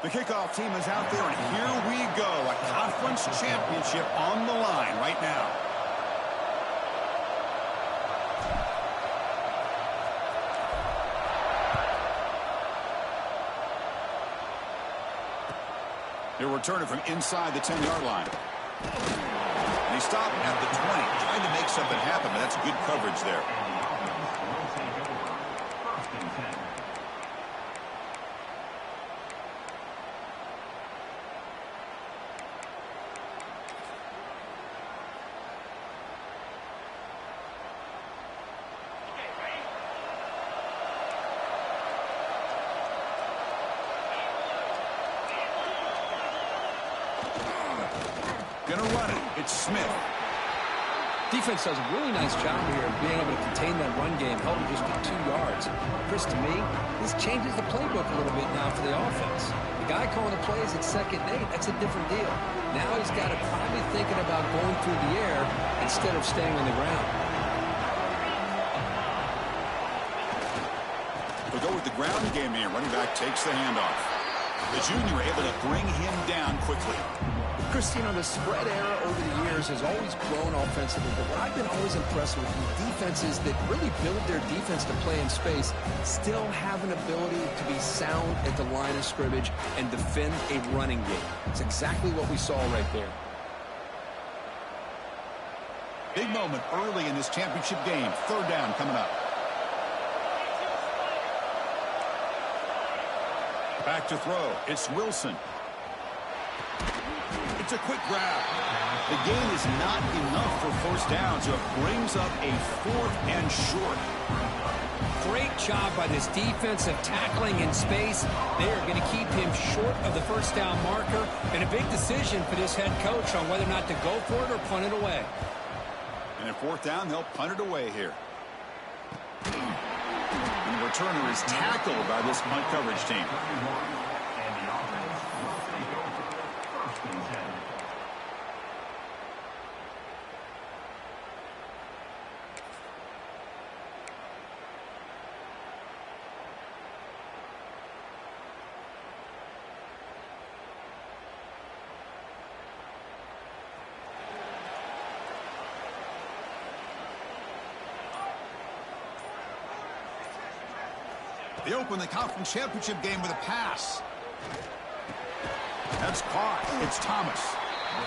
The kickoff team is out there, and here we go. A conference championship on the line right now. He'll return it from inside the 10-yard line. And he stopped at the 20, trying to make something happen, but that's good coverage there. Gonna run it. It's Smith. Defense does a really nice job here of being able to contain that run game, held just to 2 yards. Chris, to me, this changes the playbook a little bit now for the offense. The guy calling the plays at 2nd and 8, that's a different deal. Now he's got to probably thinking about going through the air instead of staying on the ground. We'll go with the ground game here. Running back takes the handoff. The junior able to bring him down quickly. Chris, you know, the spread era over the years has always grown offensively, but what I've been always impressed with is defenses that really build their defense to play in space still have an ability to be sound at the line of scrimmage and defend a running game. It's exactly what we saw right there. Big moment early in this championship game. 3rd down coming up. Back to throw. It's Wilson. It's a quick grab. The gain is not enough for 1st down, so it brings up a 4th and short. Great job by this defensive tackling in space. They are going to keep him short of the 1st down marker, and a big decision for this head coach on whether or not to go for it or punt it away. And at 4th down, they'll punt it away here. And the returner is tackled by this punt coverage team. They open the conference championship game with a pass. That's caught. It's Thomas.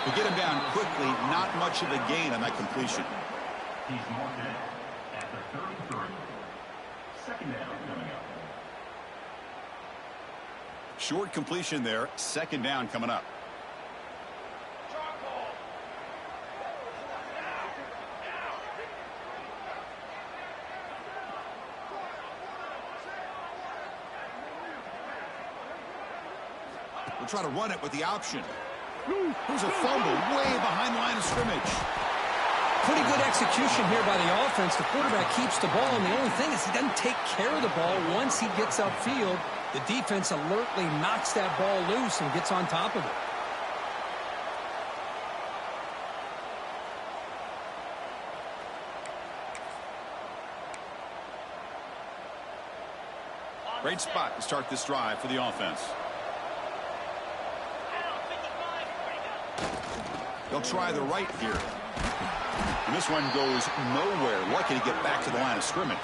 To get him down quickly, not much of a gain on that completion. He's marked in at the 33. 2nd down coming up. Short completion there. 2nd down coming up. We'll try to run it with the option. There's a fumble way behind the line of scrimmage. Pretty good execution here by the offense. The quarterback keeps the ball, and the only thing is he doesn't take care of the ball once he gets upfield. The defense alertly knocks that ball loose and gets on top of it. Great spot to start this drive for the offense. They'll try the right here. And this one goes nowhere. Lucky to get back to the line of scrimmage.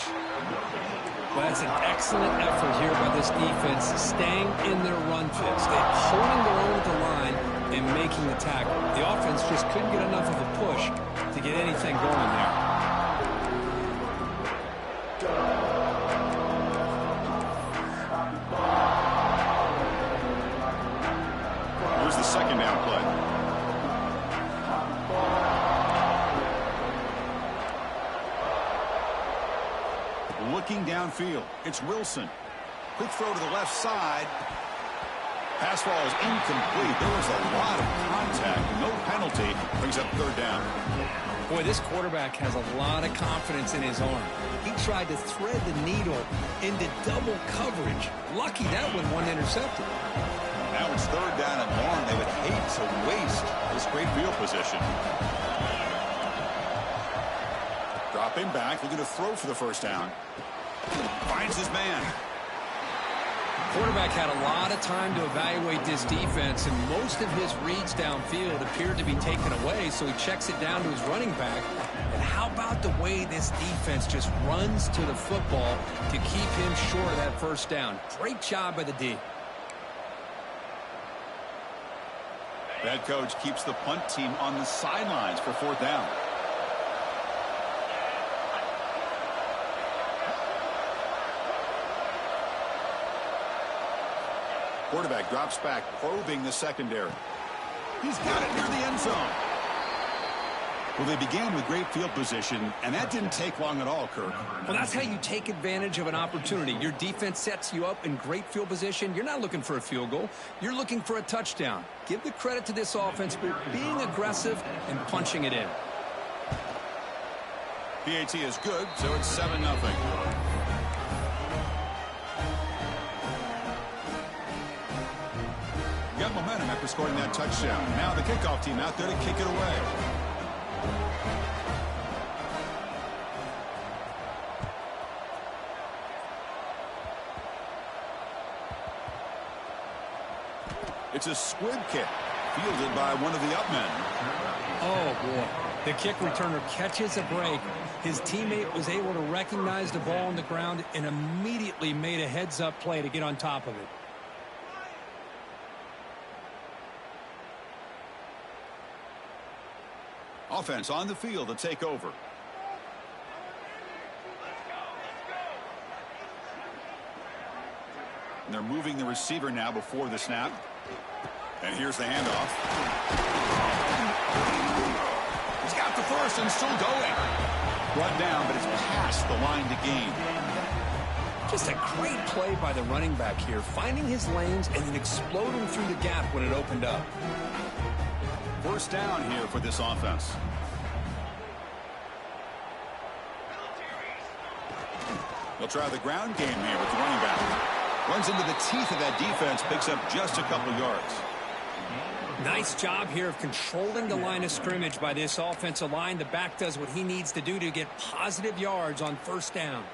Well, that's an excellent effort here by this defense, staying in their run fits. They're holding their own at the line and making the tackle. The offense just couldn't get enough of a push to get anything going there. Here's the 2nd down play. Looking downfield, it's Wilson. Quick throw to the left side. Pass ball is incomplete. There was a lot of contact. No penalty. Brings up 3rd down. Boy, this quarterback has a lot of confidence in his arm. He tried to thread the needle into double coverage. Lucky that one intercepted. Now it's 3rd down and long. They would hate to waste this great field position. Drop him back. Looking to throw for the 1st down. Finds his man. Quarterback had a lot of time to evaluate this defense, and most of his reads downfield appeared to be taken away, so he checks it down to his running back. And how about the way this defense just runs to the football to keep him short of that first down? Great job by the D. That coach keeps the punt team on the sidelines for 4th down. Quarterback drops back, probing the secondary. He's got it near the end zone. Well, they began with great field position, and that didn't take long at all, Kirk. Well, that's how you take advantage of an opportunity. Your defense sets you up in great field position. You're not looking for a field goal. You're looking for a touchdown. Give the credit to this offense for being aggressive and punching it in. PAT is good, so it's 7-0. Got momentum after scoring that touchdown. Now the kickoff team out there to kick it away. It's a squib kick, fielded by one of the up men. Oh, boy. The kick returner catches a break. His teammate was able to recognize the ball on the ground and immediately made a heads-up play to get on top of it. Offense on the field to take over. And they're moving the receiver now before the snap. And here's the handoff. He's got the first and still going. Brought down, but it's past the line to gain. Just a great play by the running back here, finding his lanes and then exploding through the gap when it opened up. First down here for this offense. They'll try the ground game here with the running back. Runs into the teeth of that defense, picks up just a couple yards. Nice job here of controlling the line of scrimmage by this offensive line. The back does what he needs to do to get positive yards on first down.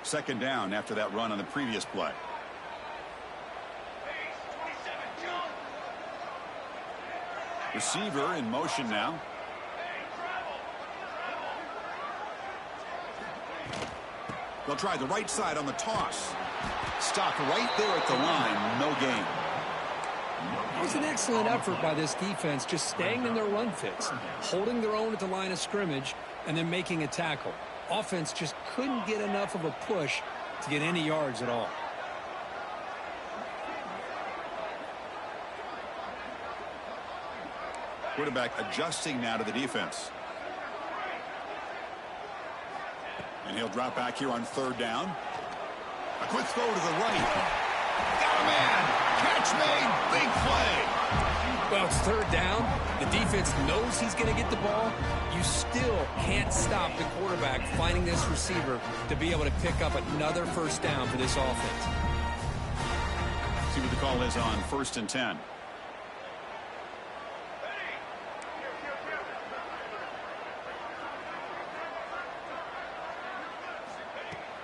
Second down after that run on the previous play. Receiver in motion now. They'll try the right side on the toss. Stopped right there at the line. No gain. It was an excellent effort by this defense, just staying in their run fits, holding their own at the line of scrimmage, and then making a tackle. Offense just couldn't get enough of a push to get any yards at all. Quarterback adjusting now to the defense. And he'll drop back here on third down. A quick throw to the right. Got a man. Catch made. Big play. Well, it's third down. The defense knows he's going to get the ball. You still can't stop the quarterback finding this receiver to be able to pick up another first down for this offense. See what the call is on 1st and 10.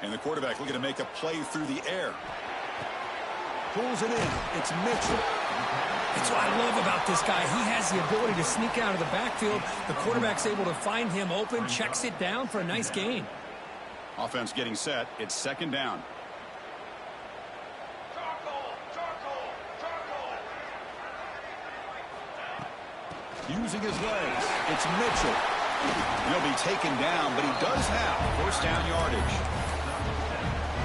And the quarterback looking to make a play through the air. Pulls it in. It's Mitchell. That's what I love about this guy. He has the ability to sneak out of the backfield. The quarterback's able to find him open, checks it down for a nice gain. Offense getting set. It's second down. Using his legs. It's Mitchell. He'll be taken down, but he does have first down yardage.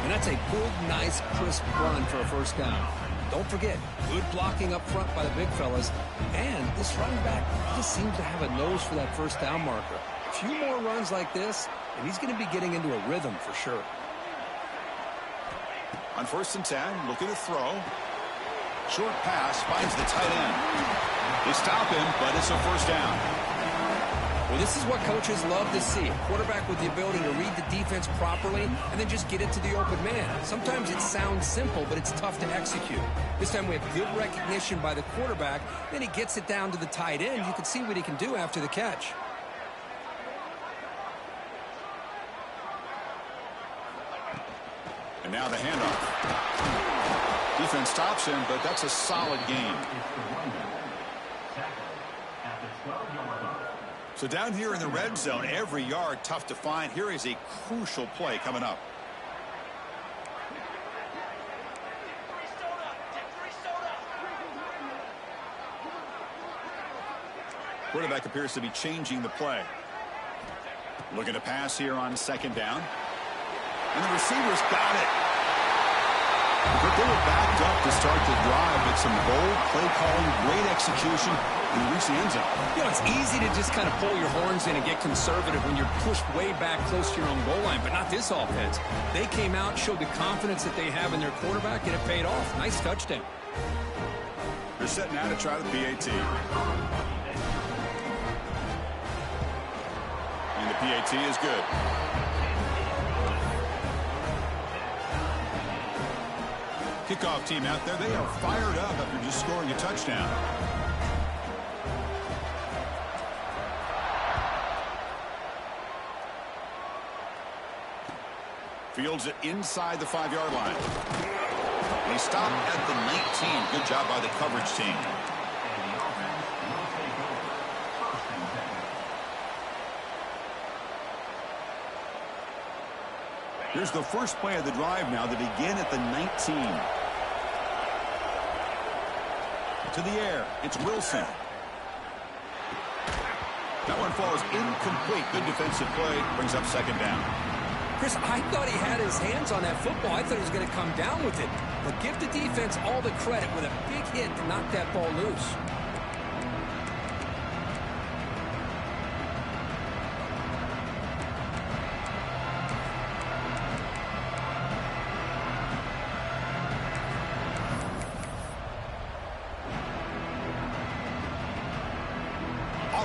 And that's a good, nice, crisp run for a first down. Don't forget, good blocking up front by the big fellas. And this running back just seems to have a nose for that first down marker. A few more runs like this, and he's going to be getting into a rhythm for sure. On 1st and 10, looking to throw. Short pass, finds the tight end. They stop him, but it's a first down. Well, this is what coaches love to see. A quarterback with the ability to read the defense properly and then just get it to the open man. Sometimes it sounds simple, but it's tough to execute. This time we have good recognition by the quarterback. Then he gets it down to the tight end. You can see what he can do after the catch. And now the handoff. Defense stops him, but that's a solid gain. So down here in the red zone, every yard tough to find. Here is a crucial play coming up. Quarterback appears to be changing the play. Looking to pass here on second down. And the receivers got it. But they were backed up to start the drive, but some bold play calling, great execution, and reach the end zone. You know, it's easy to just kind of pull your horns in and get conservative when you're pushed way back close to your own goal line, but not this offense. They came out, showed the confidence that they have in their quarterback, and it paid off. Nice touchdown. They're setting out to try the PAT. And the PAT is good. Kickoff team out there, they are fired up after just scoring a touchdown. Fields it inside the 5-yard line. And he stopped at the 19. Good job by the coverage team. Here's the first play of the drive now to begin at the 19. To the air, it's Wilson. That one falls incomplete. Good defensive play, brings up second down. Chris, I thought he had his hands on that football. I thought he was going to come down with it. But give the defense all the credit with a big hit to knock that ball loose.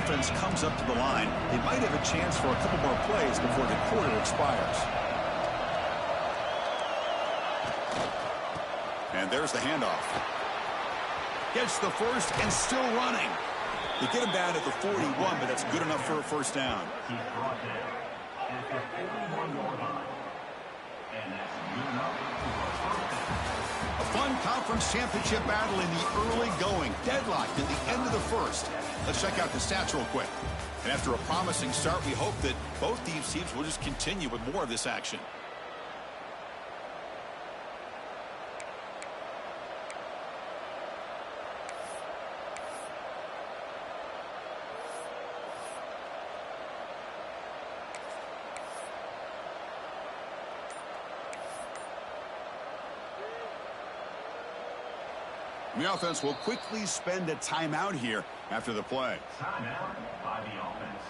Offense comes up to the line. They might have a chance for a couple more plays before the quarter expires. And there's the handoff. Gets the first and still running. They get him down at the 41, but that's good enough for a first down. He's brought down at the 41-yard line. And that's good enough for a first down. A fun conference championship battle in the early going. Deadlocked at the end of the first. Let's check out the stats real quick. And after a promising start, we hope that both these teams will just continue with more of this action. The offense will quickly spend a timeout here after the play. Timeout by the offense.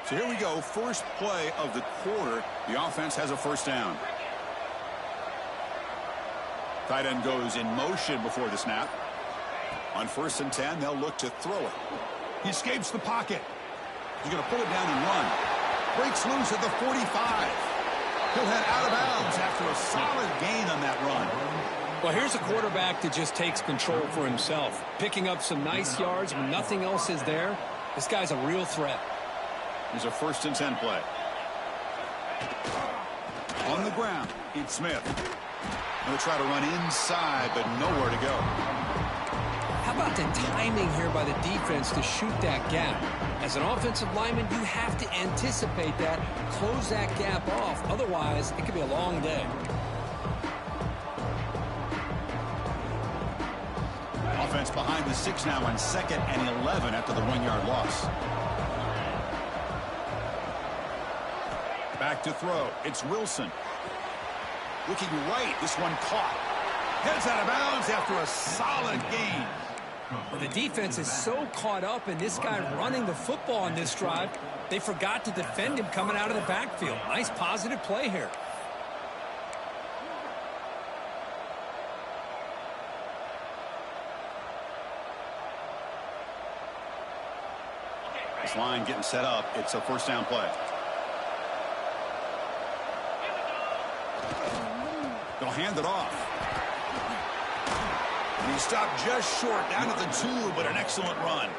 So here we go. First play of the quarter. The offense has a first down. Tight end goes in motion before the snap. On 1st and 10, they'll look to throw it. He escapes the pocket. He's going to pull it down and run. Breaks loose at the 45. He'll head out of bounds after a solid gain on that run. Well, here's a quarterback that just takes control for himself. Picking up some nice yards when nothing else is there. This guy's a real threat. Here's a 1st and 10 play. On the ground, it's Smith. He'll try to run inside, but nowhere to go. How about the timing here by the defense to shoot that gap? As an offensive lineman, you have to anticipate that, close that gap off. Otherwise, it could be a long day. Offense behind the 6 now on 2nd and 11 after the 1-yard loss. Back to throw. It's Wilson. Looking right. This one caught. Heads out of bounds after a solid gain. Well, the defense is so caught up in this guy running the football on this drive, they forgot to defend him coming out of the backfield. Nice positive play here. This line getting set up. It's a first down play. They'll hand it off. And he stopped just short, down at the 2, but an excellent run.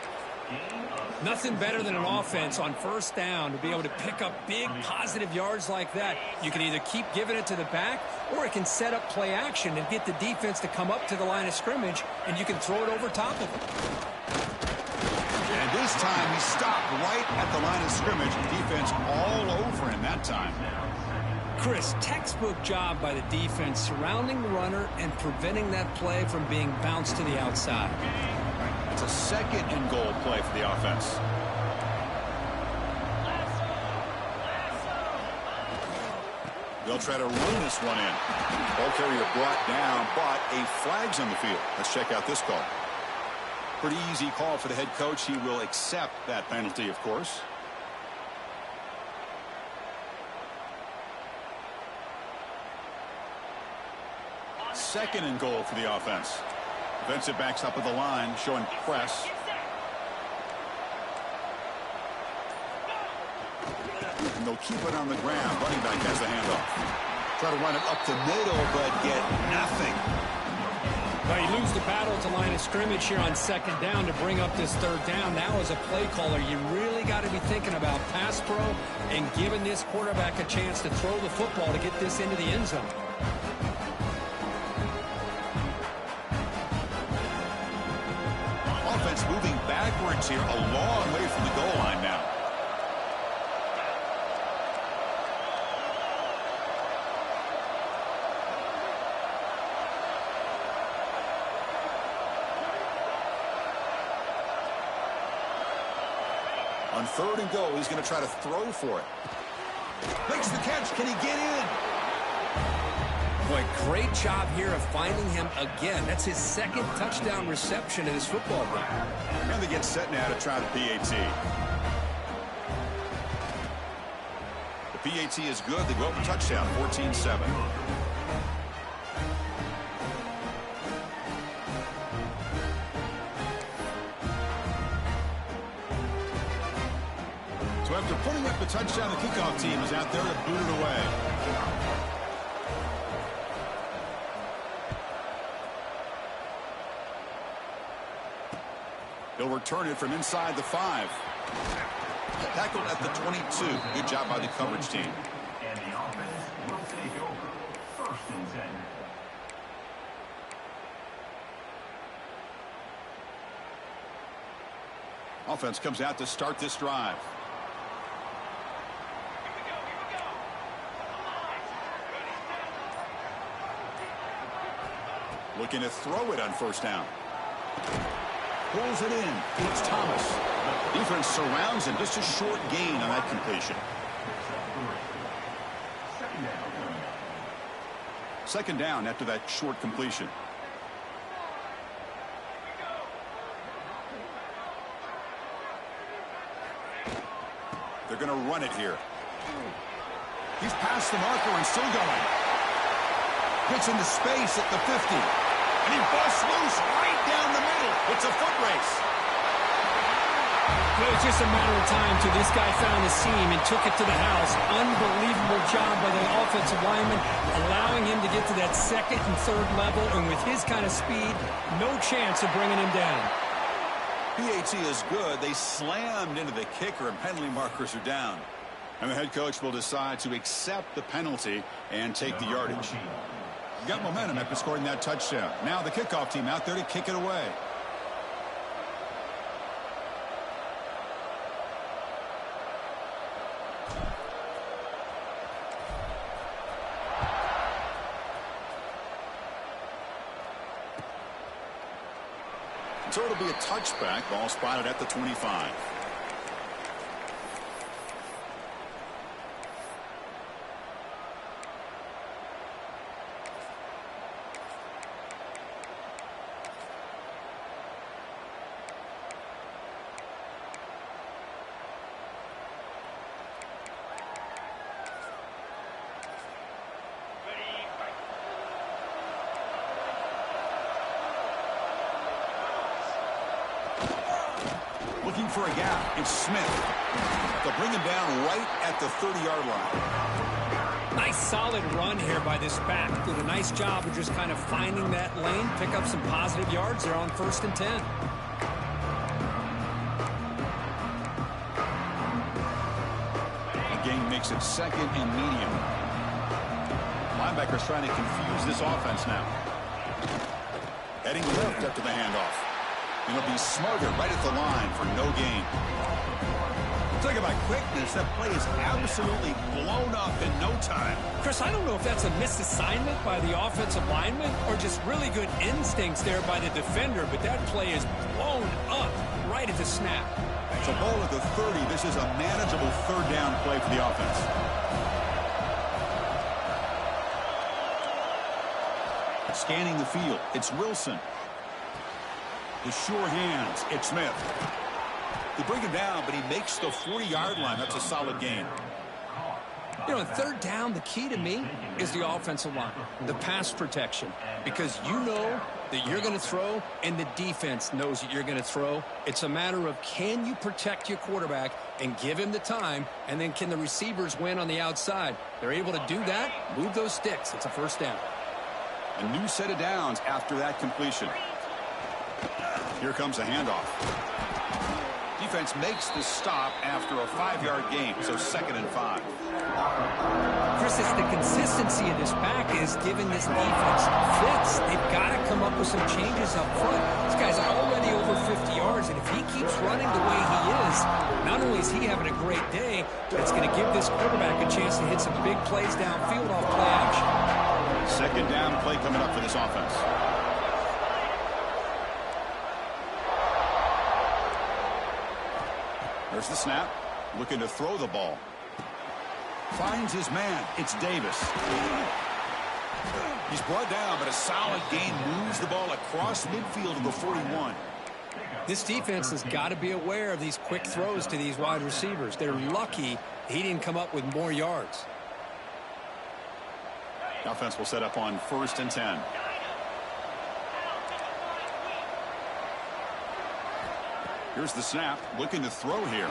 Nothing better than an offense on first down to be able to pick up big positive yards like that. You can either keep giving it to the back, or it can set up play action and get the defense to come up to the line of scrimmage, and you can throw it over top of them. And this time he stopped right at the line of scrimmage. Defense all over him that time. Chris, textbook job by the defense surrounding the runner and preventing that play from being bounced to the outside. It's a 2nd and goal play for the offense. They'll try to run this one in. Ball carrier brought down, but a flag's on the field. Let's check out this call. Pretty easy call for the head coach. He will accept that penalty, of course. Second and goal for the offense. Defensive backs up at the line, showing press. And they'll keep it on the ground. Running back has the handoff. Try to run it up the middle, but get nothing. Now you lose the battle at the line of scrimmage here on 2nd down to bring up this 3rd down. Now as a play caller, you really got to be thinking about pass pro and giving this quarterback a chance to throw the football to get this into the end zone. Offense moving backwards here, a long way from the goal line now. On 3rd and goal, he's going to try to throw for it. Makes the catch. Can he get in? Boy, great job here of finding him again. That's his 2nd touchdown reception in this football game. And they get set now to try the PAT. The PAT is good. They go up a touchdown, 14-7. So after putting up the touchdown, the kickoff team is out there to boot it away. He'll return it from inside the 5. Tackled at the 22. Good job by the coverage team. And the offense will take over 1st and 10. Offense comes out to start this drive. Looking to throw it on 1st down. Pulls it in. It's Thomas. Defense surrounds him. Just a short gain on that completion. 2nd down after that short completion. They're going to run it here. He's past the marker and still going. Gets into space at the 50. And he busts loose right down the middle. It's a foot race. Well, it's just a matter of time till this guy found the seam and took it to the house. Unbelievable job by the offensive lineman, allowing him to get to that 2nd and 3rd level. And with his kind of speed, no chance of bringing him down. PAT is good. They slammed into the kicker, and penalty markers are down. And the head coach will decide to accept the penalty and take the yardage. Got momentum after scoring that touchdown. Now the kickoff team out there to kick it away. So it'll be a touchback. Ball spotted at the 25. Looking for a gap. It's Smith. They'll bring him down right at the 30-yard line. Nice solid run here by this back. Did a nice job of just kind of finding that lane, pick up some positive yards there on 1st and 10. The game makes it 2nd and medium. Linebacker's trying to confuse this offense now. Heading left after the handoff. And it'll be smothered right at the line for no gain. Talk about quickness. That play is absolutely blown up in no time. Chris, I don't know if that's a misassignment by the offensive lineman or just really good instincts there by the defender, but that play is blown up right at the snap. It's a ball at the 30. This is a manageable 3rd down play for the offense. Scanning the field, it's Wilson. The sure hands, it's Smith. They bring him down, but he makes the 40-yard line. That's a solid gain. You know, on 3rd down, the key to me is the offensive line, the pass protection, because you know that you're going to throw and the defense knows that you're going to throw. It's a matter of can you protect your quarterback and give him the time, and then can the receivers win on the outside? They're able to do that, move those sticks. It's a 1st down. A new set of downs after that completion. Here comes a handoff. Defense makes the stop after a 5-yard gain, so 2nd and 5. Chris, it's the consistency of this back is giving this defense fits. They've got to come up with some changes up front. This guy's already over 50 yards, and if he keeps running the way he is, not only is he having a great day, but it's going to give this quarterback a chance to hit some big plays downfield off play action. 2nd down play coming up for this offense. There's the snap. Looking to throw the ball. Finds his man. It's Davis. He's brought down, but a solid gain moves the ball across midfield to the 41. This defense has got to be aware of these quick throws to these wide receivers. They're lucky he didn't come up with more yards. The offense will set up on 1st and 10. Here's the snap, looking to throw here.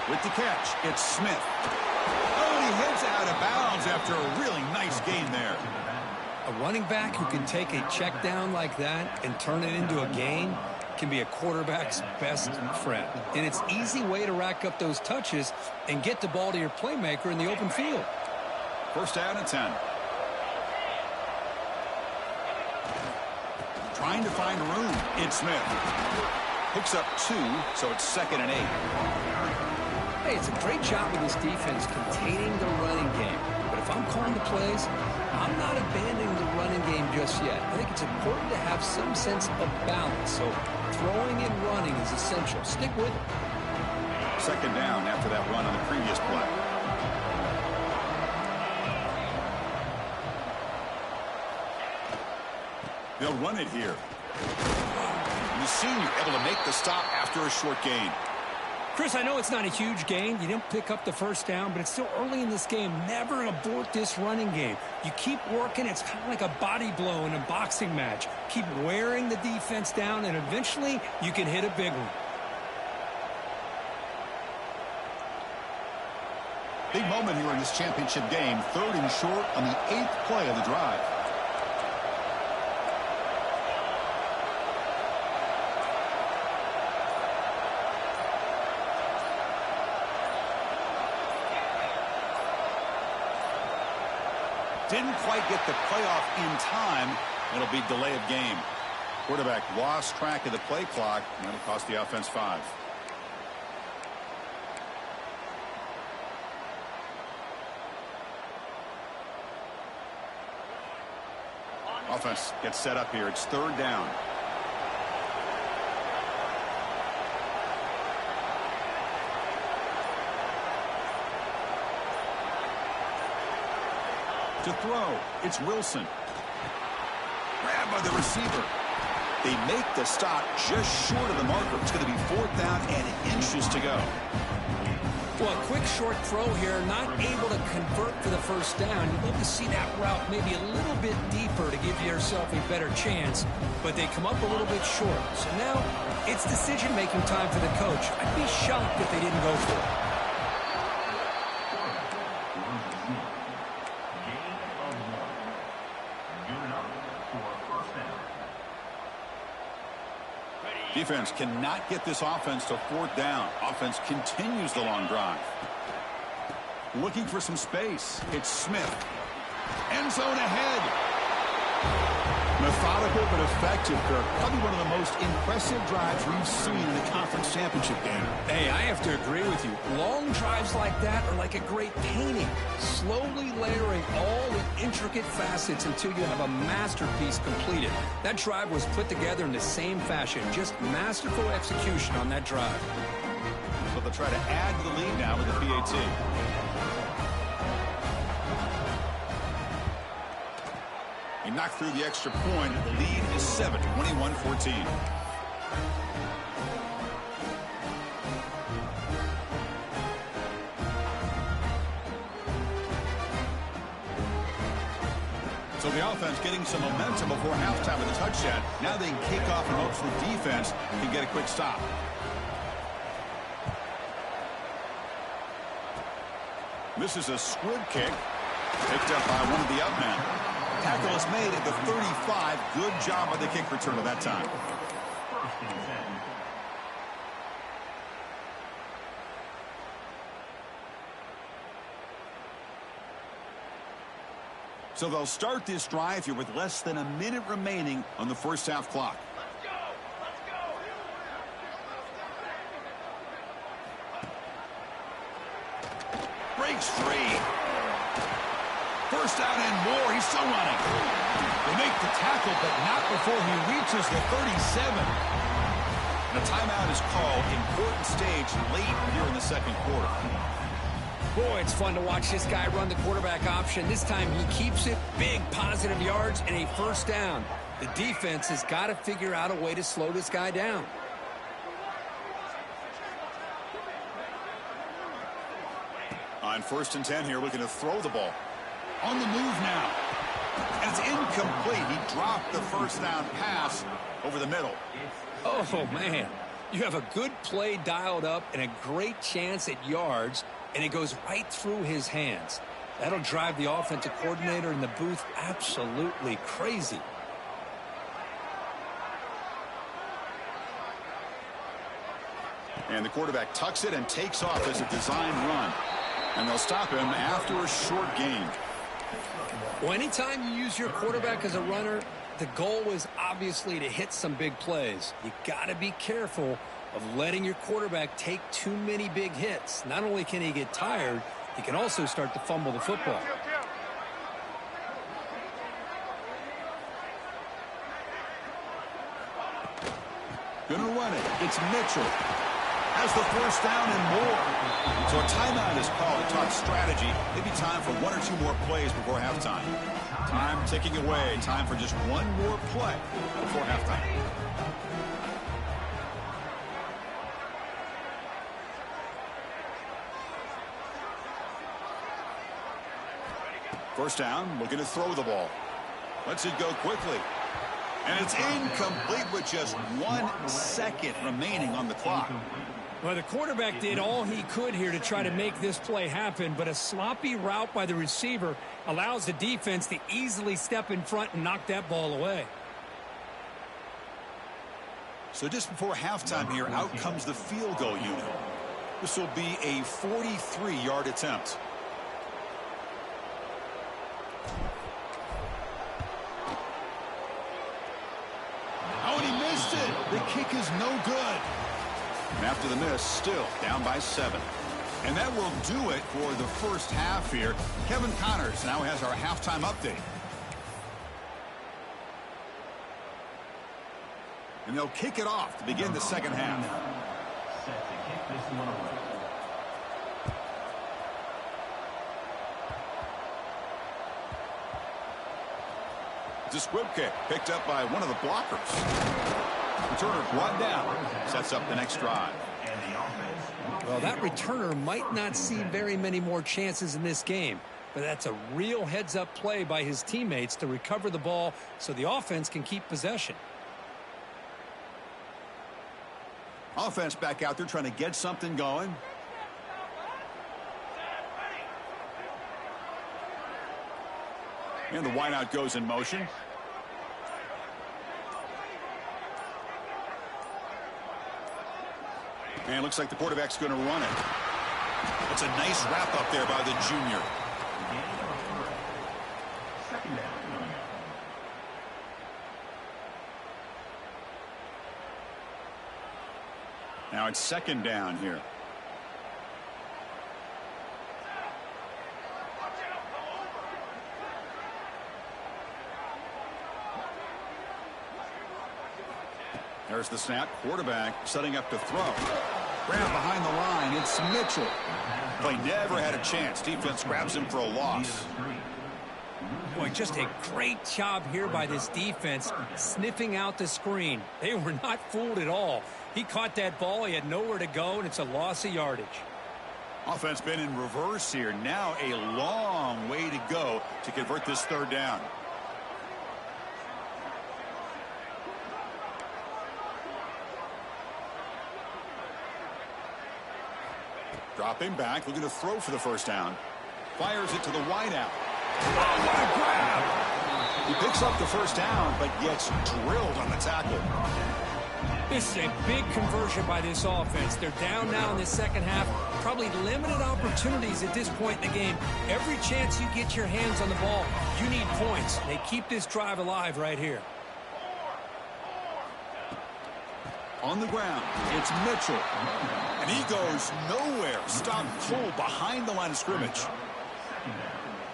With the catch, it's Smith. Oh, and he heads out of bounds after a really nice gain there. A running back who can take a check down like that and turn it into a gain can be a quarterback's best friend. And it's an easy way to rack up those touches and get the ball to your playmaker in the open field. 1st down and 10. Trying to find room. It's Smith. Picks up 2, so it's 2nd and 8. Hey, it's a great job with this defense containing the running game. But if I'm calling the plays, I'm not abandoning the running game just yet. I think it's important to have some sense of balance. So throwing and running is essential. Stick with it. 2nd down after that run on the previous play. They'll run it here. The senior able to make the stop after a short gain. Chris, I know it's not a huge gain. You didn't pick up the 1st down, but it's still early in this game. Never abort this running game. You keep working. It's kind of like a body blow in a boxing match. Keep wearing the defense down, and eventually you can hit a big one. Big moment here in this championship game. 3rd and short on the 8th play of the drive. Didn't quite get the playoff in time. It'll be delay of game. Quarterback lost track of the play clock, and that'll cost the offense 5. Offense gets set up here. It's 3rd down. To throw, it's Wilson. Grabbed by the receiver. They make the stop just short of the marker. It's going to be 4th down and inches to go. Well, a quick short throw here, not able to convert for the 1st down. You'd love to see that route maybe a little bit deeper to give yourself a better chance, but they come up a little bit short. So now it's decision-making time for the coach. I'd be shocked if they didn't go for it. Defense cannot get this offense to fourth down. Offense continues the long drive. Looking for some space. It's Smith. End zone ahead. Methodical but effective, Kirk. Probably one of the most impressive drives we've seen in the conference championship game. Hey, I have to agree with you. Long drives like that are like a great painting. Slowly layering all the intricate facets until you have a masterpiece completed. That drive was put together in the same fashion. Just masterful execution on that drive. So they'll try to add to the lead now with the PAT. He knocked through the extra point. The lead is 7, 21-14. So the offense getting some momentum before halftime with a touchdown. Now they can kick off and hopes the defense can get a quick stop. This is a squib kick. Picked up by one of the up men. Tackle is made at the 35. Good job by the kick returner that time. First and 10. So they'll start this drive here with less than a minute remaining on the first half clock. Breaks free. First down and more. He's still running. They make the tackle, but not before he reaches the 37. And a timeout is called. Important stage late here in the second quarter. Boy, it's fun to watch this guy run the quarterback option. This time he keeps it. Big positive yards and a first down. The defense has got to figure out a way to slow this guy down. On first and 10 here, looking to throw the ball. On the move now. And it's incomplete. He dropped the first down pass over the middle. Oh, man. You have a good play dialed up and a great chance at yards, and it goes right through his hands. That'll drive the offensive coordinator in the booth absolutely crazy. And the quarterback tucks it and takes off as a design run. And they'll stop him after a short gain. Well, anytime you use your quarterback as a runner, the goal is obviously to hit some big plays. You got to be careful of letting your quarterback take too many big hits. Not only can he get tired, he can also start to fumble the football. Gonna run it. It's Mitchell. Has the first down and more. So a timeout is called to talk strategy. Maybe time for one or two more plays before halftime. Time ticking away. Time for just one more play before halftime. First down, looking to throw the ball. Lets it go quickly. And it's incomplete with just 1 second remaining on the clock. Well, the quarterback did all he could here to try to make this play happen, but a sloppy route by the receiver allows the defense to easily step in front and knock that ball away. So just before halftime here, out comes the field goal unit. This will be a 43-yard attempt. Oh, and he missed it. The kick is no good. And after the miss, still down by 7. And that will do it for the first half here. Kevin Connors now has our halftime update. And they'll kick it off to begin the second half. Set to kick this one away. It's a squib kick picked up by one of the blockers. Returner brought down. Sets up the next drive. Well, that returner might not see very many more chances in this game, but that's a real heads-up play by his teammates to recover the ball so the offense can keep possession. Offense back out there trying to get something going. And the wideout goes in motion. And looks like the quarterback's going to run it. It's a nice wrap up there by the junior. Second down coming up. Now it's second down here. There's the snap. Quarterback setting up to throw. Grab behind the line. It's Mitchell. Play never had a chance. Defense grabs him for a loss. Boy, just a great job here by this defense, sniffing out the screen. They were not fooled at all. He caught that ball. He had nowhere to go, and it's a loss of yardage. Offense been in reverse here. Now a long way to go to convert this third down. Dropping back, looking to throw for the first down. Fires it to the wideout. Oh, what a grab! He picks up the first down, but gets drilled on the tackle. This is a big conversion by this offense. They're down now in the second half. Probably limited opportunities at this point in the game. Every chance you get your hands on the ball, you need points. They keep this drive alive right here. On the ground, it's Mitchell. And he goes nowhere. Stopped cold behind the line of scrimmage.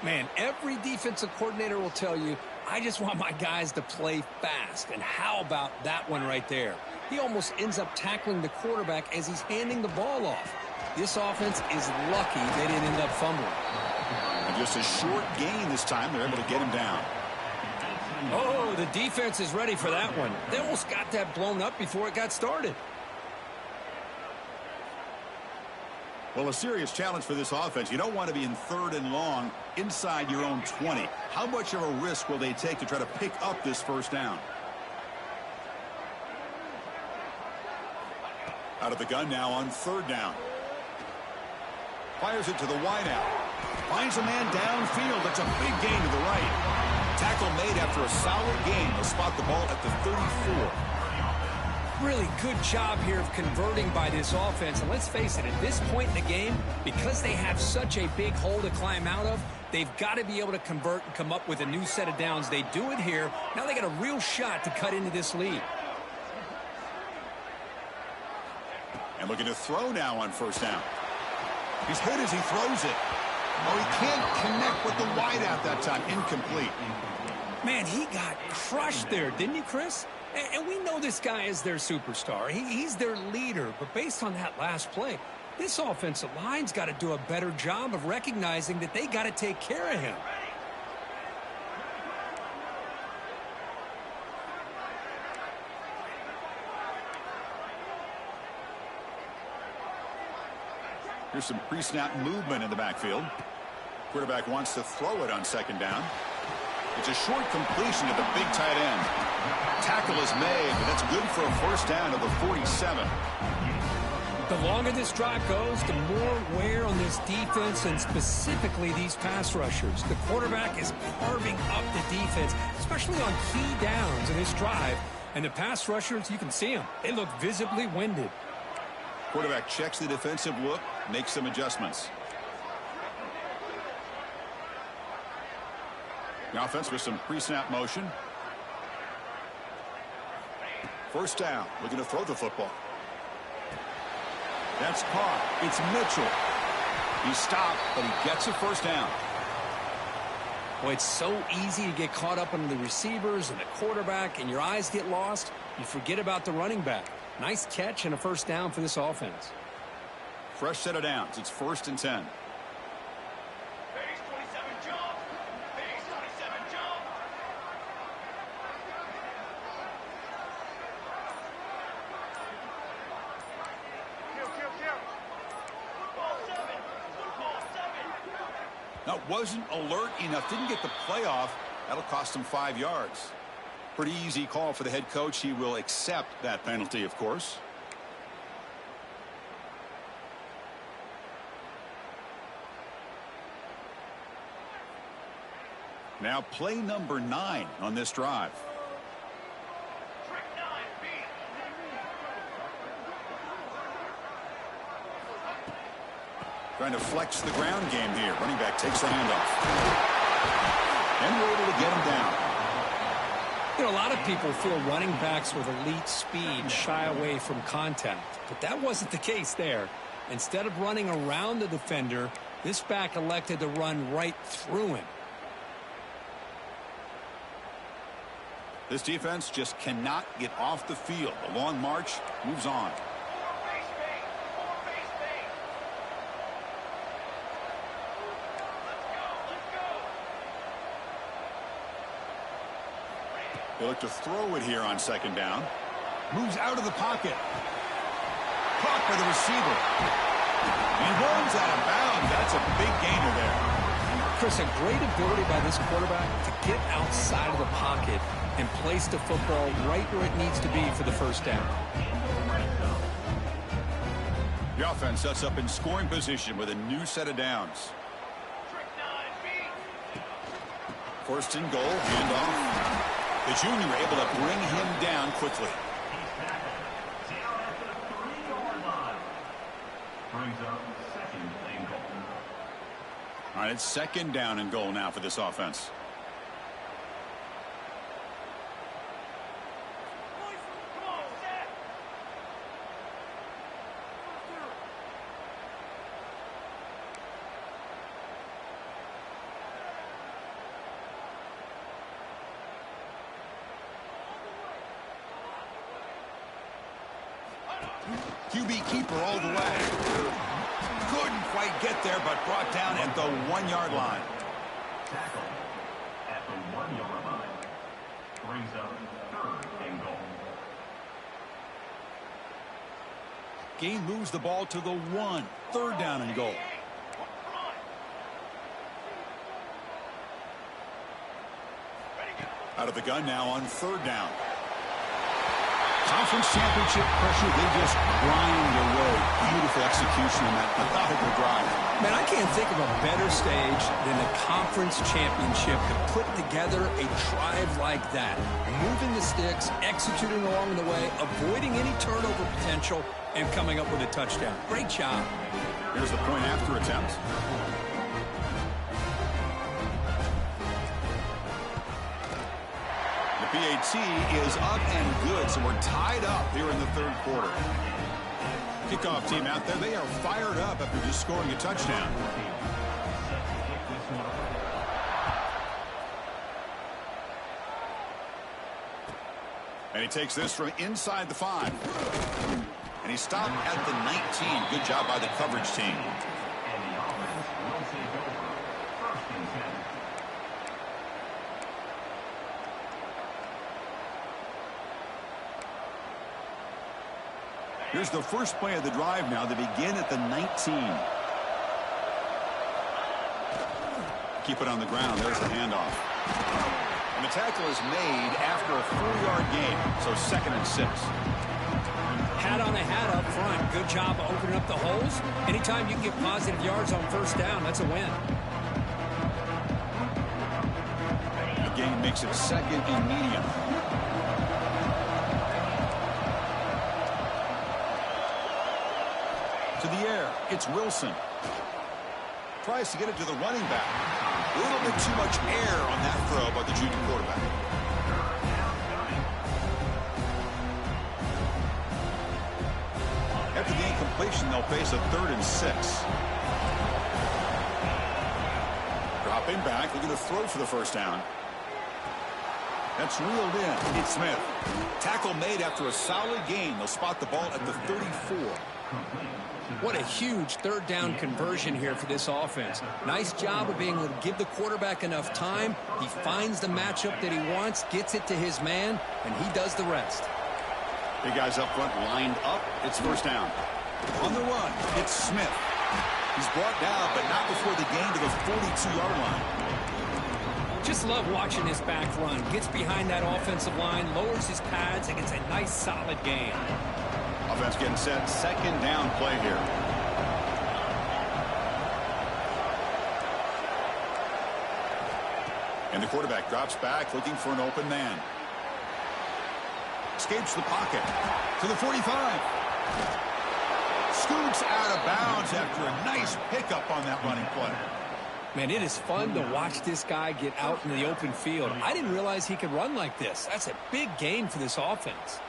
Man, every defensive coordinator will tell you, I just want my guys to play fast. And how about that one right there? He almost ends up tackling the quarterback as he's handing the ball off. This offense is lucky they didn't end up fumbling. And just a short gain this time. They're able to get him down. Oh, the defense is ready for that one. They almost got that blown up before it got started. Well, a serious challenge for this offense. You don't want to be in third and long inside your own 20. How much of a risk will they take to try to pick up this first down? Out of the gun now on third down. Fires it to the wideout. Finds a man downfield. That's a big gain to the right. Tackle made after a solid gain. They'll spot the ball at the 34. Really good job here of converting by this offense. And let's face it, at this point in the game, because they have such a big hole to climb out of, they've got to be able to convert and come up with a new set of downs. They do it here. Now they got a real shot to cut into this lead. And looking to throw now on first down. He's hit as he throws it. Oh, he can't connect with the wideout that time. Incomplete. Man, he got crushed there, didn't he, Chris? And we know this guy is their superstar. He's their leader. But based on that last play, this offensive line's got to do a better job of recognizing that they got to take care of him. Here's some pre-snap movement in the backfield. Quarterback wants to throw it on second down. It's a short completion to the big tight end. Tackle is made, but that's good for a first down to the 47. The longer this drive goes, the more wear on this defense and specifically these pass rushers. The quarterback is carving up the defense, especially on key downs in this drive. And the pass rushers, you can see them. They look visibly winded. Quarterback checks the defensive look, makes some adjustments. The offense with some pre-snap motion. First down, looking to throw the football. That's caught. It's Mitchell. He stopped, but he gets a first down. Boy, it's so easy to get caught up on the receivers and the quarterback, and your eyes get lost. You forget about the running back. Nice catch and a first down for this offense. Fresh set of downs. It's 1st and 10. Base 27 jump. Base 27 jump. Football 7. Football 7. Now, wasn't alert enough. Didn't get the playoff. That'll cost him 5 yards. Pretty easy call for the head coach. He will accept that penalty, of course. Now play number 9 on this drive. Trick 9B. Trying to flex the ground game here. Running back takes the handoff. And we're able to get him down. You know, a lot of people feel running backs with elite speed shy away from contact, but that wasn't the case there. Instead of running around the defender, this back elected to run right through him. This defense just cannot get off the field. The long march moves on. They look to throw it here on second down. Moves out of the pocket. Caught by the receiver. And runs out of bounds. That's a big gainer there. Chris, a great ability by this quarterback to get outside of the pocket and place the football right where it needs to be for the first down. The offense sets up in scoring position with a new set of downs. First and goal, handoff. The junior able to bring him down quickly. Down at the 3-yard line. Brings up second and goal. All right, it's second down and goal now for this offense. QB keeper all the way. Couldn't quite get there, but brought down at the 1-yard line. Tackle at the 1-yard line. Brings up third and goal. Gain moves the ball to the 1. Third down and goal. Out of the gun now on third down. Conference championship pressure, they just grind away. Beautiful execution on that methodical drive. Man, I can't think of a better stage than the conference championship to put together a drive like that. Moving the sticks, executing along the way, avoiding any turnover potential, and coming up with a touchdown. Great job. Here's the point after attempt. The PAT is up and good, so we're tied up here in the third quarter. Kickoff team out there, they are fired up after just scoring a touchdown. And he takes this from inside the 5. And he stopped at the 19. Good job by the coverage team. And the offense will take over. First and 10. Here's the first play of the drive now. They begin at the 19. Keep it on the ground. There's the handoff. And the tackle is made after a 4-yard gain. So 2nd and 6. Hat on a hat up front. Good job opening up the holes. Anytime you can get positive yards on first down, that's a win. The gain makes it 2nd and medium. To the air, it's Wilson. Tries to get it to the running back. A little bit too much air on that throw by the junior quarterback. After the incompletion, they'll face a 3rd and 6. Dropping back, looking to throw for the first down. That's reeled in. It's Smith. Tackle made after a solid gain. They'll spot the ball at the 34. What a huge third down conversion here for this offense. Nice job of being able to give the quarterback enough time. He finds the matchup that he wants, gets it to his man, and he does the rest. Big guys up front lined up. It's first down. On the run, it's Smith. He's brought down, but not before the gain to the 42-yard line. Just love watching this back run. Gets behind that offensive line, lowers his pads, and gets a nice solid gain. Offense getting set. Second down play here. And the quarterback drops back looking for an open man. Escapes the pocket to the 45. Scoots out of bounds after a nice pickup on that running play. Man, it is fun to watch this guy get out in the open field. I didn't realize he could run like this. That's a big gain for this offense.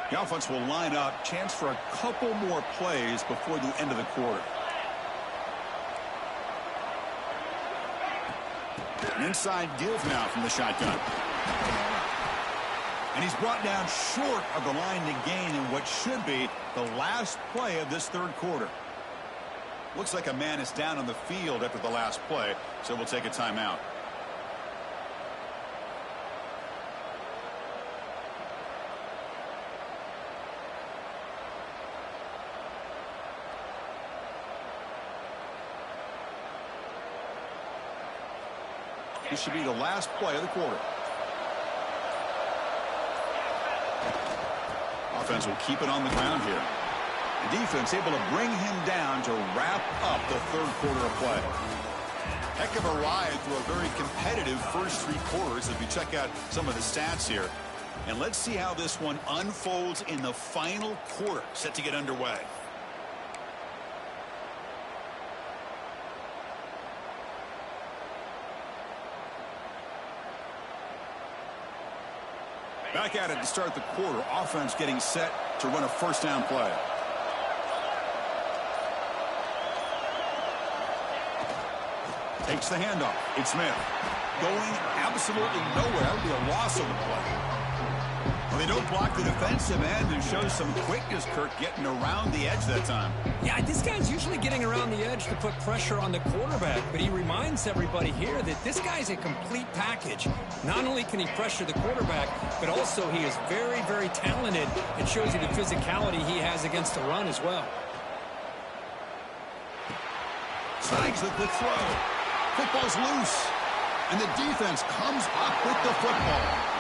The offense will line up. Chance for a couple more plays before the end of the quarter. An inside give now from the shotgun. And he's brought down short of the line to gain in what should be the last play of this third quarter. Looks like a man is down on the field after the last play, so we'll take a timeout. This should be the last play of the quarter. Offense will keep it on the ground here. The defense able to bring him down to wrap up the third quarter of play. Heck of a ride through a very competitive first three quarters as we check out some of the stats here. And let's see how this one unfolds in the final quarter, set to get underway. Back at it to start the quarter. Offense getting set to run a first down play. Takes the handoff. It's Smith. Going absolutely nowhere. That would be a loss of the play. Well, they don't block the defensive end and show some quickness, Kirk, getting around the edge that time. Yeah, this guy's usually getting around the edge to put pressure on the quarterback, but he reminds everybody here that this guy's a complete package. Not only can he pressure the quarterback, but also he is very, very talented. It shows you the physicality he has against the run as well. Sykes with the throw. Football's loose. And the defense comes up with the football.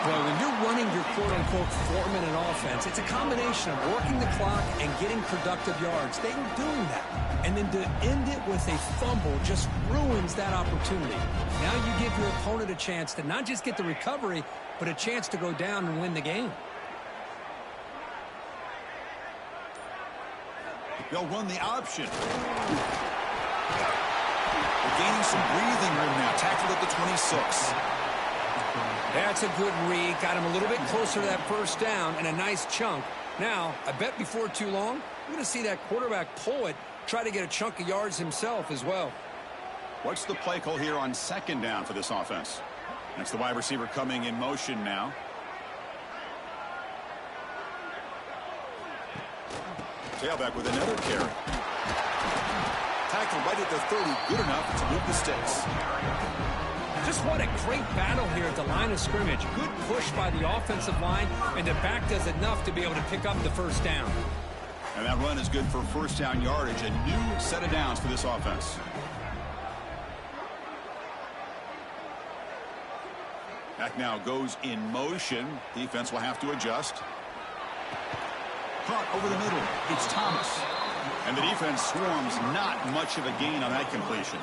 Boy, when you're running your quote-unquote 4-minute offense, it's a combination of working the clock and getting productive yards. They were doing that. And then to end it with a fumble just ruins that opportunity. Now you give your opponent a chance to not just get the recovery, but a chance to go down and win the game. They'll run the option. They're gaining some breathing room now. Tackled at the 26. That's a good read. Got him a little bit closer to that first down and a nice chunk. Now, I bet before too long, we're going to see that quarterback pull it, try to get a chunk of yards himself as well. What's the play call here on second down for this offense? That's the wide receiver coming in motion now. Tailback with another carry. Tackle right at the 30. Good enough to move the sticks. Just what a great battle here at the line of scrimmage. Good push by the offensive line, and the back does enough to be able to pick up the first down. And that run is good for first down yardage. A new set of downs for this offense. Back now goes in motion. Defense will have to adjust. Caught over the middle. It's Thomas. And the defense swarms. Not much of a gain on that completion.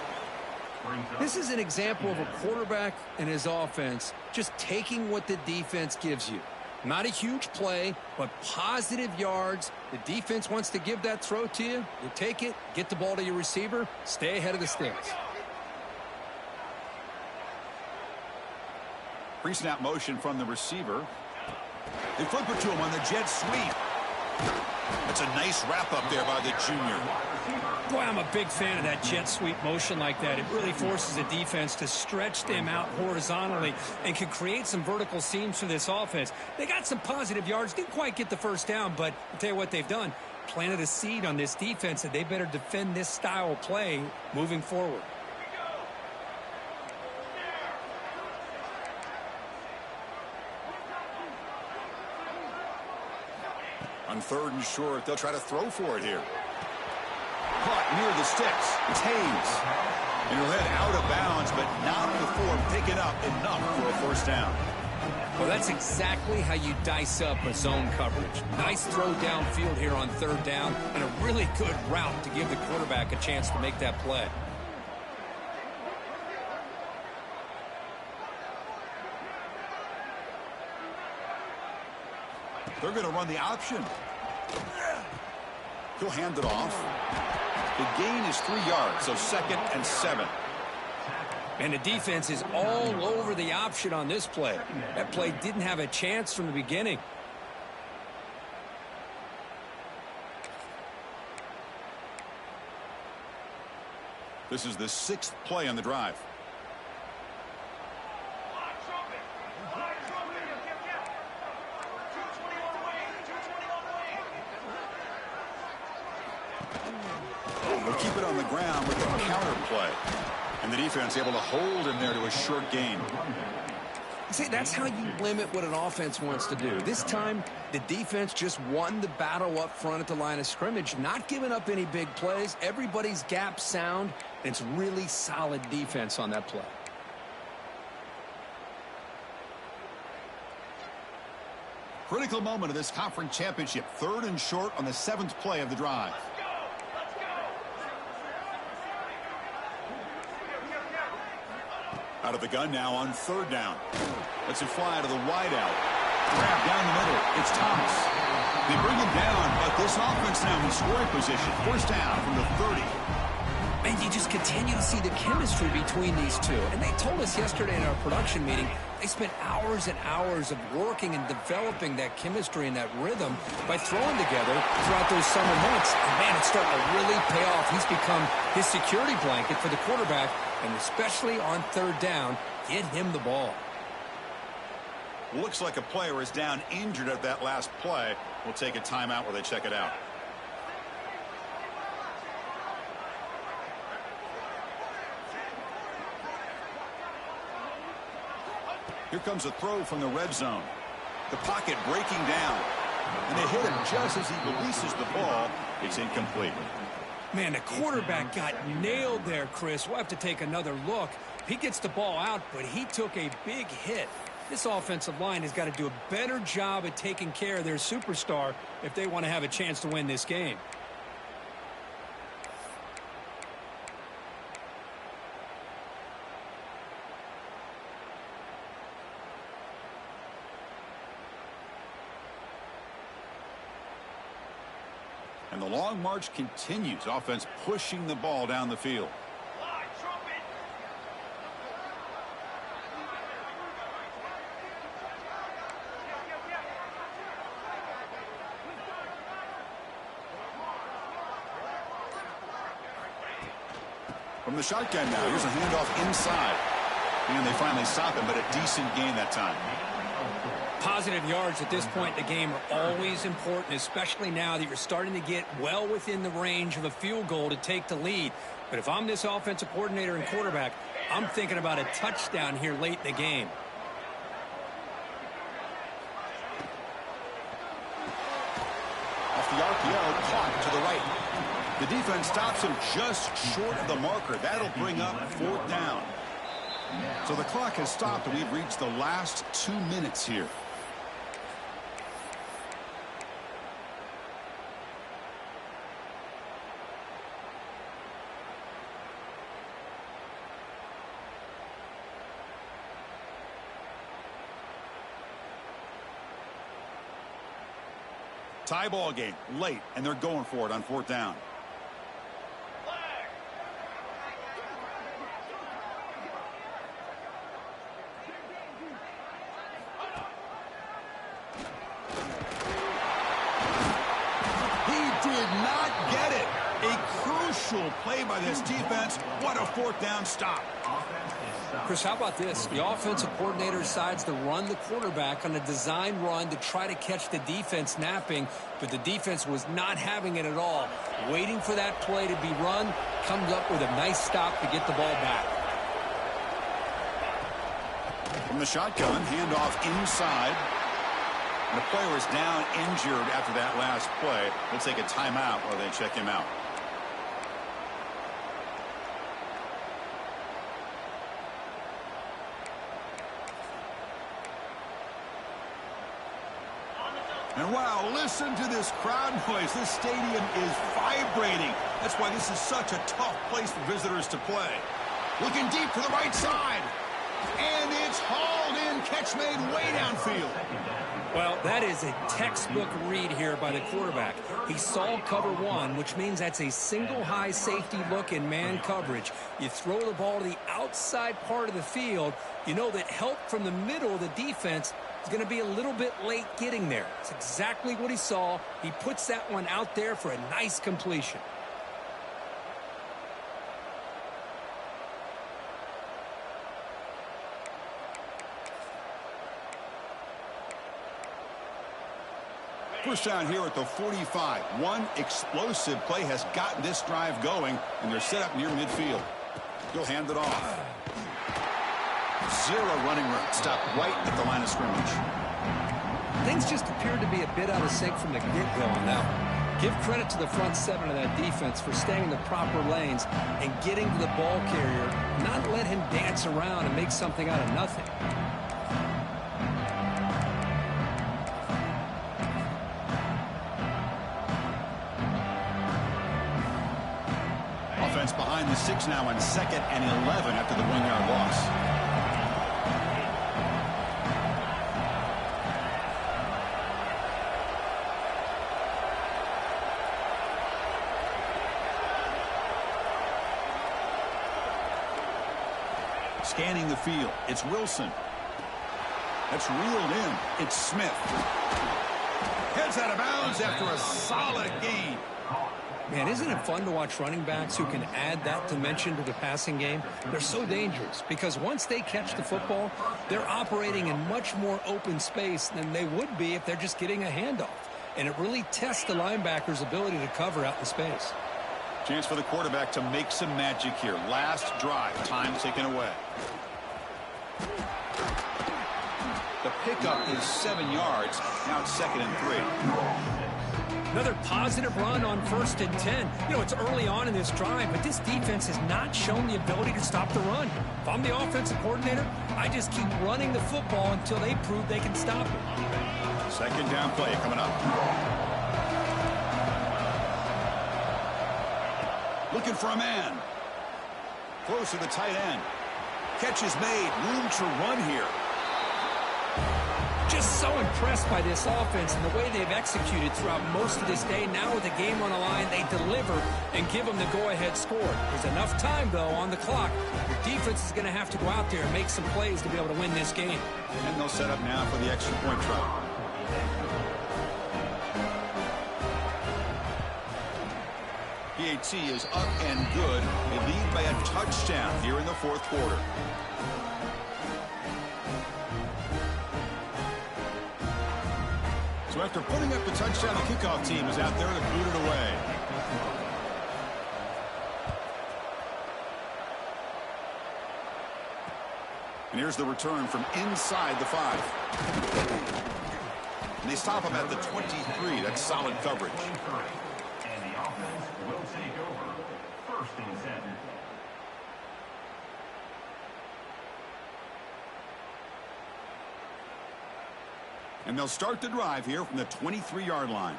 This is an example of a quarterback and his offense just taking what the defense gives you. Not a huge play, but positive yards. The defense wants to give that throw to you. You take it, get the ball to your receiver, stay ahead of the sticks. Pre-snap motion from the receiver. They flip it to him on the jet sweep. That's a nice wrap-up there by the junior. Boy, I'm a big fan of that jet sweep motion like that. It really forces the defense to stretch them out horizontally and can create some vertical seams for this offense. They got some positive yards, didn't quite get the first down, but I'll tell you what they've done. Planted a seed on this defense that they better defend this style of play moving forward. On third and short, they'll try to throw for it here. Caught near the sticks. It's Hayes. And he'll head out of bounds, but not before picking up enough for a first down. Well, that's exactly how you dice up a zone coverage. Nice throw downfield here on third down, and a really good route to give the quarterback a chance to make that play. They're going to run the option. He'll hand it off. The gain is 3 yards, so 2nd and 7. And the defense is all over the option on this play. That play didn't have a chance from the beginning. This is the 6th play on the drive. They'll keep it on the ground with a counter play. And the defense able to hold him there to a short gain. See, that's how you limit what an offense wants to do. This time, the defense just won the battle up front at the line of scrimmage, not giving up any big plays. Everybody's gap sound. It's really solid defense on that play. Critical moment of this conference championship. 3rd and short on the 7th play of the drive. Out of the gun now on 3rd down. Lets it fly to the wideout. Grab down the middle. It's Thomas. They bring him down, but this offense now in scoring position. 1st down from the 30. And you just continue to see the chemistry between these two. And they told us yesterday in our production meeting, they spent hours and hours of working and developing that chemistry and that rhythm by throwing together throughout those summer months. And man, it's starting to really pay off. He's become his security blanket for the quarterback, and especially on 3rd down, get him the ball. Looks like a player is down injured at that last play. We'll take a timeout while they check it out. Here comes a throw from the red zone. The pocket breaking down. And they hit him just as he releases the ball. It's incomplete. Man, the quarterback got nailed there, Chris. We'll have to take another look. He gets the ball out, but he took a big hit. This offensive line has got to do a better job at taking care of their superstar if they want to have a chance to win this game. And the long march continues. Offense pushing the ball down the field. From the shotgun now, here's a handoff inside. And they finally stop him, but a decent gain that time. Positive yards at this point in the game are always important, especially now that you're starting to get well within the range of a field goal to take the lead. But if I'm this offensive coordinator and quarterback, I'm thinking about a touchdown here late in the game. Off the RPO, caught to the right. The defense stops him just short of the marker. That'll bring up 4th down. So the clock has stopped, and we've reached the last 2 minutes here. Tie ball game late, and they're going for it on 4th down. Play by this defense. What a 4th down stop. Chris, how about this? The offensive coordinator decides to run the quarterback on a design run to try to catch the defense napping, but the defense was not having it at all. Waiting for that play to be run, comes up with a nice stop to get the ball back. From the shotgun, handoff inside. And the player is down injured after that last play. We'll take a timeout while they check him out. And wow, listen to this crowd noise. This stadium is vibrating. That's why this is such a tough place for visitors to play. Looking deep to the right side. And it's hauled in. Catch made way downfield. Well, that is a textbook read here by the quarterback. He saw cover one, which means that's a single high safety look in man coverage. You throw the ball to the outside part of the field, you know that help from the middle of the defense is going to be a little bit late getting there. It's exactly what he saw. He puts that one out there for a nice completion. First down here at the 45. One explosive play has gotten this drive going, and they're set up near midfield. He'll hand it off. Zero running room. Stopped right at the line of scrimmage. Things just appeared to be a bit out of sync from the get-go on that one. Give credit to the front seven of that defense for staying in the proper lanes and getting to the ball carrier, not let him dance around and make something out of nothing. Offense behind the 6 now on 2nd and 11 after the 1-yard loss. Scanning the field, it's Wilson. That's reeled in. It's Smith. Heads out of bounds after a solid gain. Man, isn't it fun to watch running backs who can add that dimension to the passing game? They're so dangerous because once they catch the football, they're operating in much more open space than they would be if they're just getting a handoff. And it really tests the linebacker's ability to cover out in space. Chance for the quarterback to make some magic here. Last drive. Time taken away. The pickup is 7 yards. Now it's 2nd and 3. Another positive run on 1st and 10. You know, it's early on in this drive, but this defense has not shown the ability to stop the run. If I'm the offensive coordinator, I just keep running the football until they prove they can stop it. 2nd down play coming up. Looking for a man. Close to the tight end. Catch is made. Room to run here. Just so impressed by this offense and the way they've executed throughout most of this day. Now with the game on the line, they deliver and give them the go-ahead score. There's enough time, though, on the clock. Your defense is going to have to go out there and make some plays to be able to win this game. And they'll set up now for the extra point try. PAT is up and good. They lead by a touchdown here in the 4th quarter. So after putting up the touchdown, the kickoff team is out there to boot it away. And here's the return from inside the 5. And they stop him at the 23. That's solid coverage. And the offense will take over 1st and 7. And they'll start the drive here from the 23-yard line.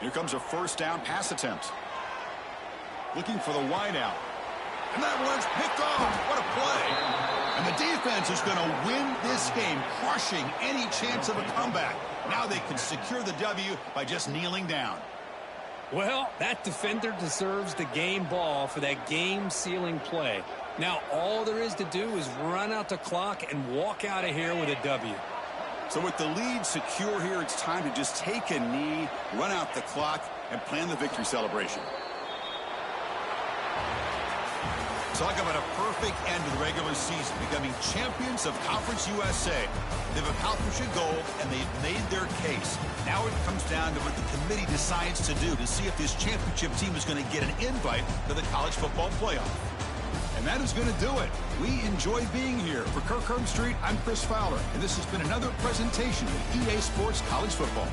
Here comes a 1st down pass attempt. Looking for the wideout. And that one's picked off. What a play. And the defense is going to win this game, crushing any chance of a comeback. Now they can secure the W by just kneeling down. Well, that defender deserves the game ball for that game-sealing play. Now all there is to do is run out the clock and walk out of here with a W. So with the lead secure here, it's time to just take a knee, run out the clock, and plan the victory celebration. Talk about a perfect end to the regular season, becoming champions of Conference USA. They've accomplished a goal, and they've made their case. Now it comes down to what the committee decides to do to see if this championship team is going to get an invite to the college football playoff. And that is going to do it. We enjoy being here. For Kirk Herbstreit, I'm Chris Fowler, and this has been another presentation of EA Sports College Football.